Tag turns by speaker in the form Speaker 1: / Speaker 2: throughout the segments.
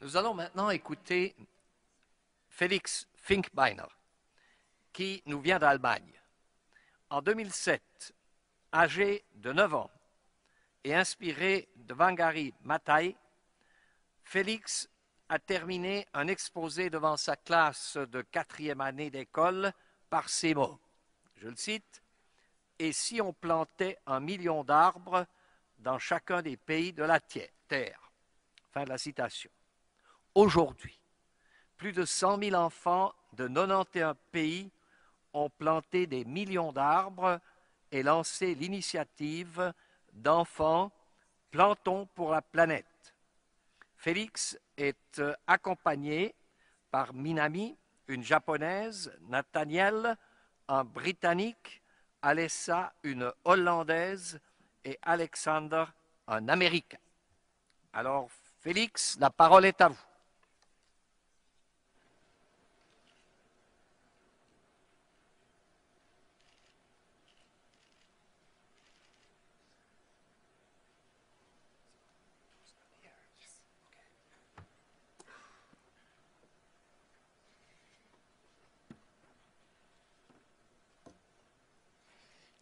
Speaker 1: Nous allons maintenant écouter Felix Finkbeiner, qui nous vient d'Allemagne. En 2007, âgé de 9 ans et inspiré de Wangari Maathai, Félix a terminé un exposé devant sa classe de 4e année d'école par ces mots. Je le cite, « Et si on plantait 1 million d'arbres dans chacun des pays de la Terre ?» Fin de la citation. Aujourd'hui, plus de 100 000 enfants de 91 pays ont planté des millions d'arbres et lancé l'initiative d'enfants Plantons pour la planète. Félix est accompagné par Minami, une japonaise, Nathaniel, un britannique, Alessa, une hollandaise et Alexander, un américain. Alors, Félix, la parole est à vous.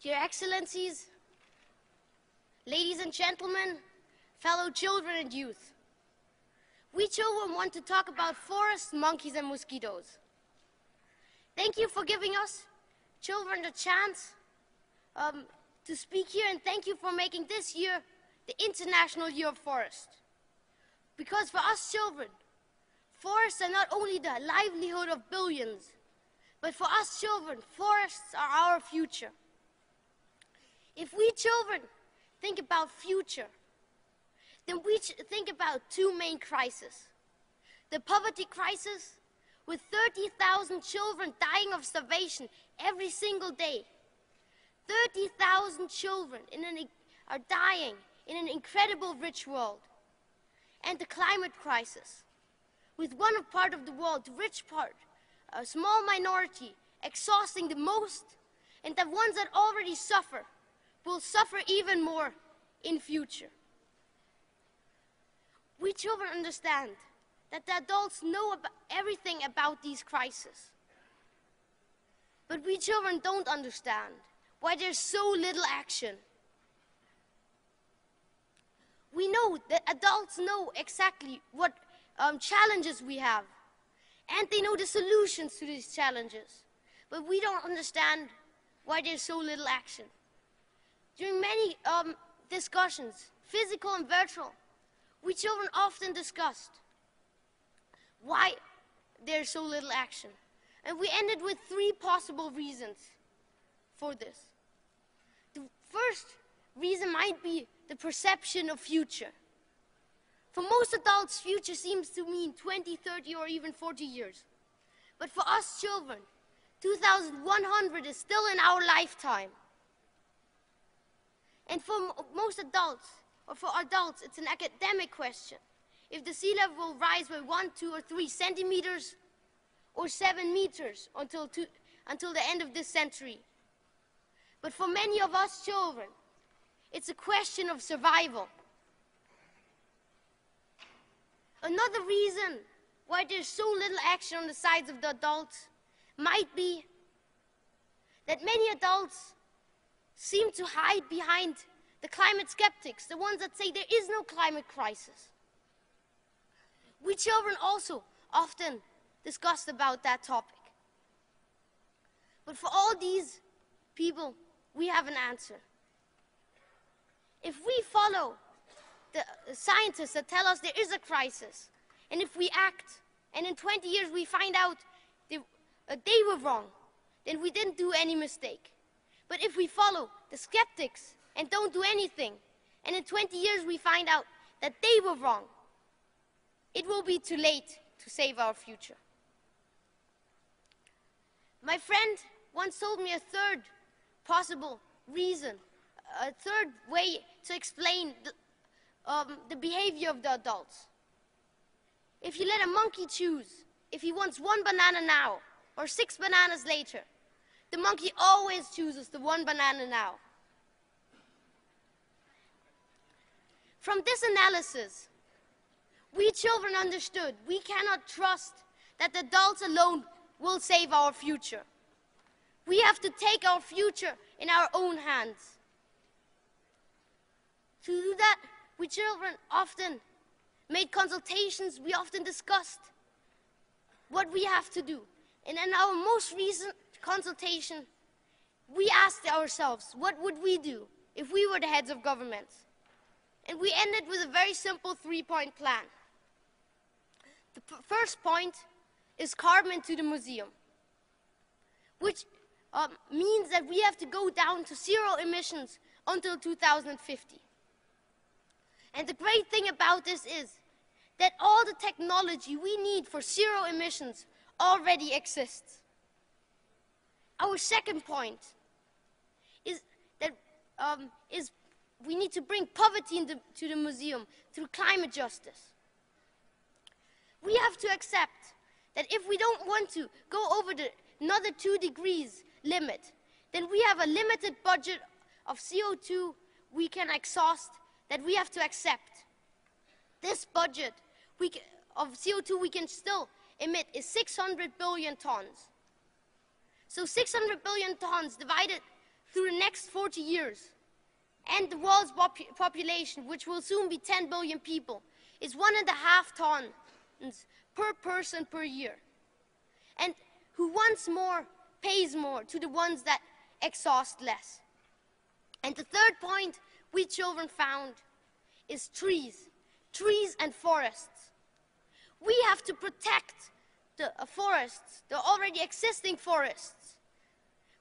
Speaker 2: Your Excellencies, ladies and gentlemen, fellow children and youth, we children want to talk about forests, monkeys, and mosquitoes. Thank you for giving us, children, the chance to speak here, and thank you for making this year the International Year of Forest. Because for us children, forests are not only the livelihood of billions, but for us children, forests are our future. If we children think about future, then we think about two main crises. The poverty crisis, with 30,000 children dying of starvation every single day. 30,000 children are dying in an incredible rich world. And the climate crisis, with one part of the world, the rich part, a small minority, exhausting the most, and the ones that already suffer will suffer even more in future. We children understand that the adults know everything about these crises. But we children don't understand why there's so little action. We know that adults know exactly what challenges we have, and they know the solutions to these challenges. But we don't understand why there's so little action. During many discussions, physical and virtual, we children often discussed why there's so little action. And we ended with 3 possible reasons for this. The first reason might be the perception of future. For most adults, future seems to mean 20, 30, or even 40 years. But for us children, 2100 is still in our lifetime. And for most adults, or for adults, it's an academic question. If the sea level will rise by 1, 2, or 3 centimeters, or 7 meters until the end of this century. But for many of us children, it's a question of survival. Another reason why there's so little action on the sides of the adults might be that many adults seem to hide behind the climate skeptics, the ones that say there is no climate crisis. We children also often discussed about that topic. But for all these people, we have an answer. If we follow the scientists that tell us there is a crisis, and if we act, and in 20 years we find out they were wrong, then we didn't do any mistake. But if we follow the skeptics and don't do anything, and in 20 years we find out that they were wrong, it will be too late to save our future. My friend once told me a third possible reason, a third way to explain the behavior of the adults. If you let a monkey choose, if he wants 1 banana now or 6 bananas later, the monkey always chooses the 1 banana now. From this analysis, We children understood we cannot trust that the adults alone will save our future. We have to take our future in our own hands. To do that, we children often made consultations, we often discussed what we have to do. And in our most recent consultation, we asked ourselves, what would we do if we were the heads of governments? And we ended with a very simple three-point plan. The first point is carbon to the museum, which means that we have to go down to zero emissions until 2050. And the great thing about this is that all the technology we need for zero emissions already exists. Our second point is that we need to bring poverty to the museum through climate justice. We have to accept that if we don't want to go over another 2 degrees limit, then we have a limited budget of CO2 we can exhaust that we have to accept. This budget of CO2 we can still emit is 600 billion tons. So 600 billion tons divided through the next 40 years, and the world's population, which will soon be 10 billion people, is 1.5 tons per person per year. And who wants more pays more to the ones that exhaust less. And the third point we children found is trees and forests. We have to protect the forests, the already existing forests.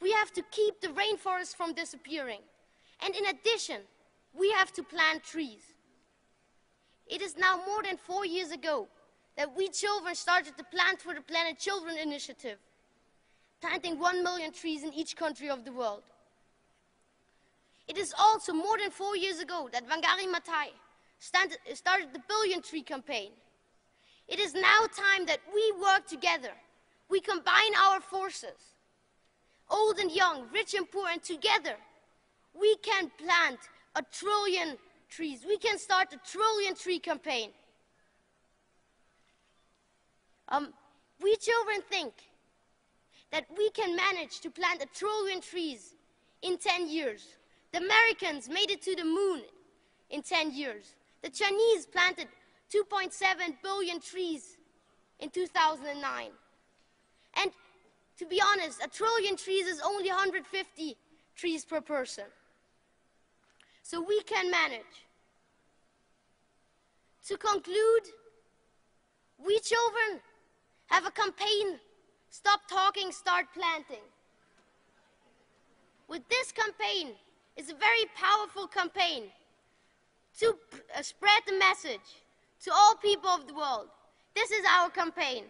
Speaker 2: We have to keep the rainforests from disappearing. And in addition, we have to plant trees. It is now more than 4 years ago that we children started the Plant for the Planet Children initiative, planting 1 million trees in each country of the world. It is also more than 4 years ago that Wangari Maathai started the Billion Tree campaign. It is now time that we work together. We combine our forces, old and young, rich and poor, and together we can plant 1 trillion trees. We can start a 1 trillion tree campaign. We children think that we can manage to plant 1 trillion trees in 10 years. The Americans made it to the moon in 10 years. The Chinese planted 2.7 billion trees in 2009. And to be honest, 1 trillion trees is only 150 trees per person. So we can manage. To conclude, we children have a campaign, Stop Talking, Start Planting. With this campaign, it's a very powerful campaign to spread the message to all people of the world. This is our campaign.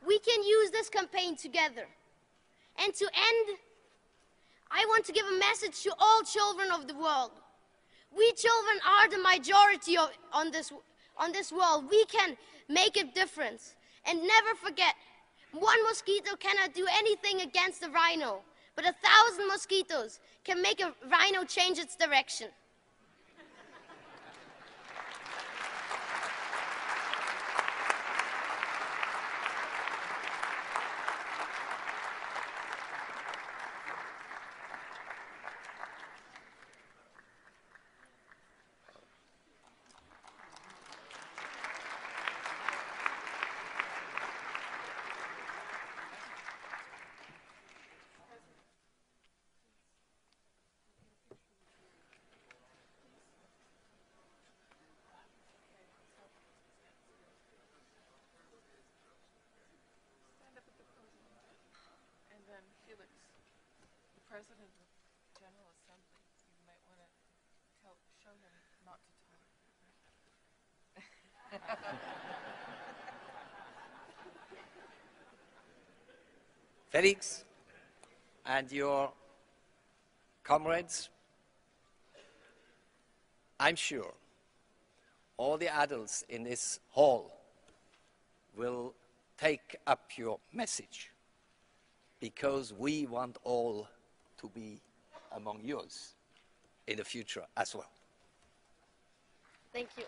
Speaker 2: We can use this campaign together. And to end, I want to give a message to all children of the world. We children are the majority on this world. We can make a difference. And never forget, 1 mosquito cannot do anything against a rhino, but 1,000 mosquitoes can make a rhino change its direction.
Speaker 3: Felix, the President of the General Assembly, you might want to show him not to talk.
Speaker 1: Felix and your comrades, I'm sure all the adults in this hall will take up your message, because we want all to be among yours in the future as well.
Speaker 2: Thank you.